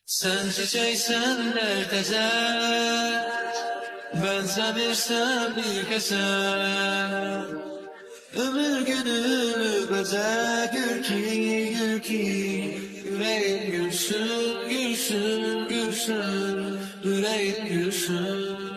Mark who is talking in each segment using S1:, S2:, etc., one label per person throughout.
S1: Sen çiçeksen der tezel, benzemirsen bir keser. Ömür günümü beze gül ki, gül ki, yüreğim gülsün, gülsün, gülsün, yüreğim gülsün.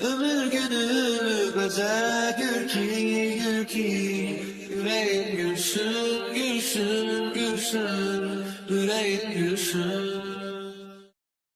S1: Ömür günümü beze gül ki, gül ki, yüreğim gülsün, gülsün, gülsün, yüreğim gülsün.